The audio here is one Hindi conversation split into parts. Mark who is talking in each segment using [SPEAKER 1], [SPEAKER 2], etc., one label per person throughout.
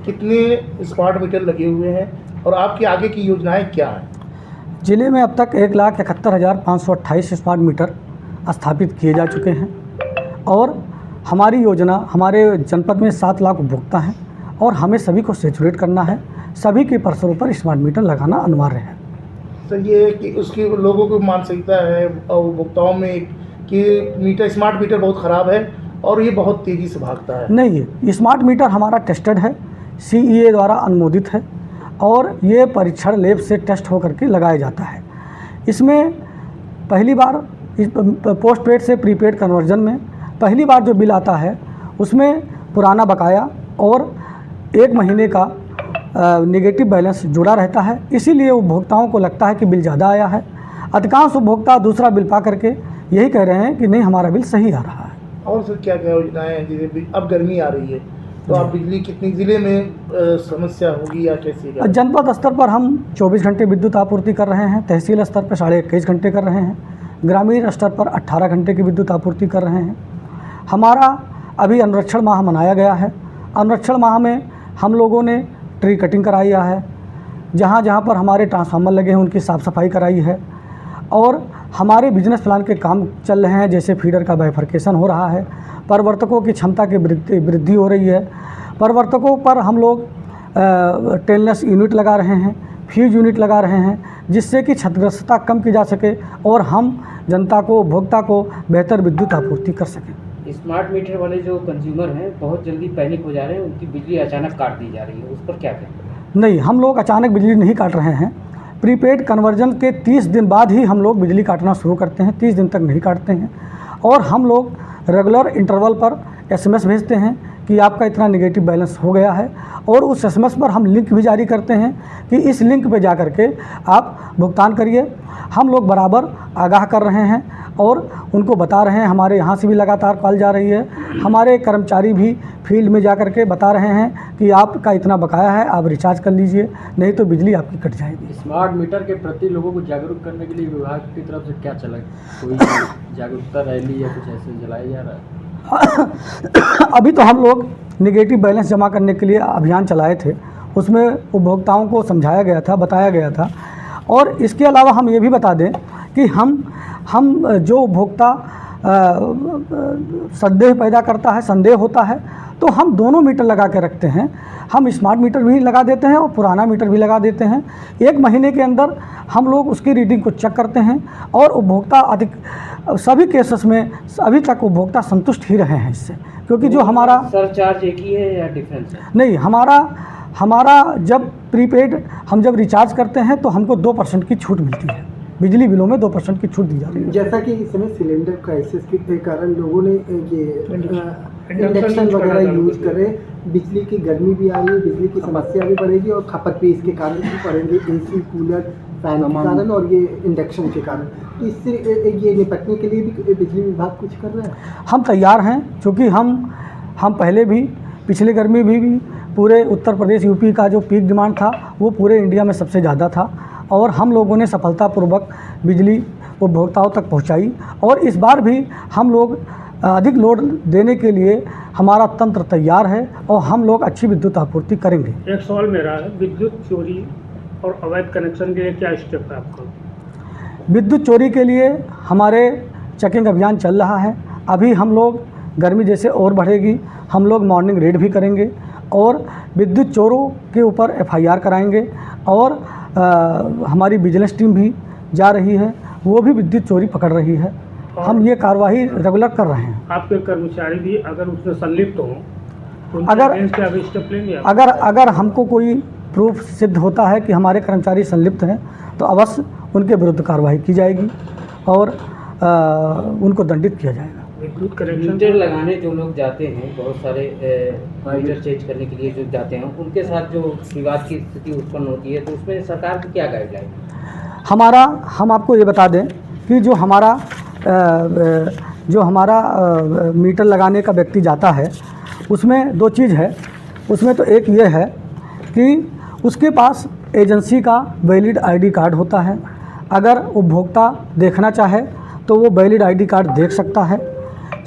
[SPEAKER 1] कितने स्मार्ट मीटर लगे हुए हैं और आपकी आगे की योजनाएं क्या हैं?
[SPEAKER 2] जिले में अब तक 1,71,528 स्मार्ट मीटर स्थापित किए जा चुके हैं और हमारी योजना, हमारे जनपद में 7 लाख उपभोक्ता हैं और हमें सभी को सैचुरेट करना है। सभी के परिसरों पर स्मार्ट मीटर लगाना अनिवार्य है।
[SPEAKER 1] तो ये कि उसकी लोगों को मानसिकता है उपभोक्ताओं में कि स्मार्ट मीटर बहुत ख़राब है और ये बहुत तेज़ी से भागता है।
[SPEAKER 2] नहीं, ये स्मार्ट मीटर हमारा टेस्टेड है, CEA द्वारा अनुमोदित है और ये परीक्षण लैब से टेस्ट होकर के लगाया जाता है। इसमें पहली बार पोस्ट पेड से प्रीपेड कन्वर्जन में पहली बार जो बिल आता है उसमें पुराना बकाया और 1 महीने का नेगेटिव बैलेंस जुड़ा रहता है, इसीलिए उपभोक्ताओं को लगता है कि बिल ज़्यादा आया है। अधिकांश उपभोक्ता दूसरा बिल पा करके यही कह रहे हैं कि नहीं, हमारा बिल सही आ रहा है।
[SPEAKER 1] और सर क्या क्या योजनाएं हैं? जैसे अब गर्मी आ रही है तो आप बिजली कितनी ज़िले में समस्या होगी या कैसे?
[SPEAKER 2] जनपद स्तर पर हम 24 घंटे विद्युत आपूर्ति कर रहे हैं, तहसील स्तर पर 21.5 घंटे कर रहे हैं, ग्रामीण स्तर पर 18 घंटे की विद्युत आपूर्ति कर रहे हैं। हमारा अभी अनुरक्षण माह मनाया गया है। अनुरक्षण माह में हम लोगों ने ट्री कटिंग कराई है, जहाँ जहाँ पर हमारे ट्रांसफार्मर लगे हैं उनकी साफ़ सफाई कराई है और हमारे बिजनेस प्लान के काम चल रहे हैं। जैसे फीडर का बाइफर्केशन हो रहा है, परिवर्तकों की क्षमता की वृद्धि हो रही है। परिवर्तकों पर हम लोग टेलनेस यूनिट लगा रहे हैं, फ्यूज यूनिट लगा रहे हैं, जिससे कि क्षतिग्रस्तता कम की जा सके और हम जनता को, उपभोक्ता को बेहतर विद्युत आपूर्ति कर सकें।
[SPEAKER 3] स्मार्ट मीटर वाले जो कंज्यूमर हैं बहुत जल्दी पैनिक हो जा रहे हैं, उनकी बिजली अचानक काट दी जा रही है, उस पर क्या कहें?
[SPEAKER 2] नहीं, हम लोग अचानक बिजली नहीं काट रहे हैं। प्रीपेड कन्वर्जन के 30 दिन बाद ही हम लोग बिजली काटना शुरू करते हैं, 30 दिन तक नहीं काटते हैं। और हम लोग रेगुलर इंटरवल पर SMS भेजते हैं कि आपका इतना नेगेटिव बैलेंस हो गया है और उस SMS पर हम लिंक भी जारी करते हैं कि इस लिंक पे जा कर के आप भुगतान करिए। हम लोग बराबर आगाह कर रहे हैं और उनको बता रहे हैं। हमारे यहाँ से भी लगातार कॉल जा रही है, हमारे कर्मचारी भी फील्ड में जा कर के बता रहे हैं कि आपका इतना बकाया है, आप रिचार्ज कर लीजिए, नहीं तो बिजली आपकी कट जाएगी।
[SPEAKER 4] स्मार्ट मीटर के प्रति लोगों को जागरूक करने के लिए विभाग की तरफ से क्या चला, कोई जागरूकता रैली या कुछ ऐसे चलाया जा रहा है?
[SPEAKER 2] अभी तो हम लोग नेगेटिव बैलेंस जमा करने के लिए अभियान चलाए थे, उसमें उपभोक्ताओं को समझाया गया था, बताया गया था। और इसके अलावा हम ये भी बता दें कि हम जो उपभोक्ता संदेह पैदा करता है, संदेह होता है, तो हम दोनों मीटर लगा के रखते हैं। हम स्मार्ट मीटर भी लगा देते हैं और पुराना मीटर भी लगा देते हैं। 1 महीने के अंदर हम लोग उसकी रीडिंग को चेक करते हैं और उपभोक्ता सभी केसेस में अभी तक उपभोक्ता संतुष्ट ही रहे हैं इससे, क्योंकि जो हमारा
[SPEAKER 3] सरचार्ज एक ही है या डिफरेंस है?
[SPEAKER 2] नहीं, हमारा जब प्रीपेड हम जब रिचार्ज करते हैं तो हमको 2% की छूट मिलती है, बिजली बिलों में 2% की छूट दी जाती है।
[SPEAKER 5] जैसा कि इस समय सिलेंडर क्राइसिस के कारण लोगों ने ये इंडक्शन वगैरह यूज़ कर रहे हैं, बिजली की गर्मी भी आ रही है, बिजली की समस्या भी बढ़ेगी और खपत भी इसके कारण भी बढ़ेंगे, AC, कूलर, फैन के कारण और ये इंडक्शन के कारण। तो इससे ये निपटने के लिए भी बिजली विभाग कुछ कर रहा है?
[SPEAKER 2] हम तैयार हैं, क्योंकि हम पहले भी पिछली गर्मी भी पूरे उत्तर प्रदेश UP का जो पीक डिमांड था वो पूरे इंडिया में सबसे ज़्यादा था और हम लोगों ने सफलतापूर्वक बिजली उपभोक्ताओं तक पहुंचाई। और इस बार भी हम लोग अधिक लोड देने के लिए हमारा तंत्र तैयार है और हम लोग अच्छी विद्युत आपूर्ति करेंगे।
[SPEAKER 6] एक सवाल मेरा है, विद्युत चोरी और अवैध कनेक्शन के लिए क्या स्टेप है आपका?
[SPEAKER 2] विद्युत चोरी के लिए हमारे चेकिंग अभियान चल रहा है। अभी हम लोग गर्मी जैसे और बढ़ेगी, हम लोग मॉर्निंग रेड भी करेंगे और विद्युत चोरों के ऊपर FIR कराएंगे और हमारी विजिलेंस टीम भी जा रही है, वो भी विद्युत चोरी पकड़ रही है। हम ये कार्रवाई रेगुलर कर रहे हैं।
[SPEAKER 6] आपके कर्मचारी भी अगर उसमें संलिप्त हों तो स्टेप लेंगे?
[SPEAKER 2] अगर हमको कोई प्रूफ सिद्ध होता है कि हमारे कर्मचारी संलिप्त हैं तो अवश्य उनके विरुद्ध कार्रवाई की जाएगी और उनको दंडित किया जाएगा।
[SPEAKER 6] विद्युत कनेक्शन
[SPEAKER 3] मीटर लगाने जो लोग जाते हैं, बहुत सारे मीटर चेंज करने के लिए जो जाते हैं, उनके साथ जो विवाद की स्थिति उत्पन्न होती है तो उसमें सरकार की क्या गाइडलाइन?
[SPEAKER 2] हम आपको ये बता दें कि जो हमारा मीटर लगाने का व्यक्ति जाता है उसमें 2 चीज़ है। उसमें तो एक ये है कि उसके पास एजेंसी का वैलिड ID कार्ड होता है। अगर उपभोक्ता देखना चाहे तो वो वैलिड ID कार्ड देख सकता है।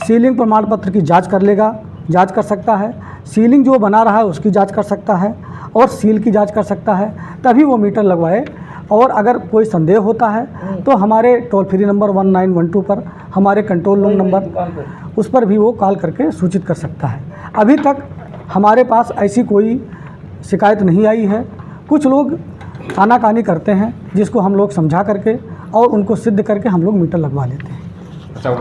[SPEAKER 2] सीलिंग प्रमाण पत्र की जांच कर सकता है। सीलिंग जो बना रहा है उसकी जांच कर सकता है और सील की जांच कर सकता है, तभी वो मीटर लगवाए। और अगर कोई संदेह होता है तो हमारे टोल फ्री नंबर 1912 पर, हमारे कंट्रोल रूम नंबर, उस पर भी वो कॉल करके सूचित कर सकता है। अभी तक हमारे पास ऐसी कोई शिकायत नहीं आई है। कुछ लोग आनाकानी करते हैं, जिसको हम लोग समझा करके और उनको सिद्ध करके हम लोग मीटर लगवा लेते हैं।
[SPEAKER 7] अच्छा,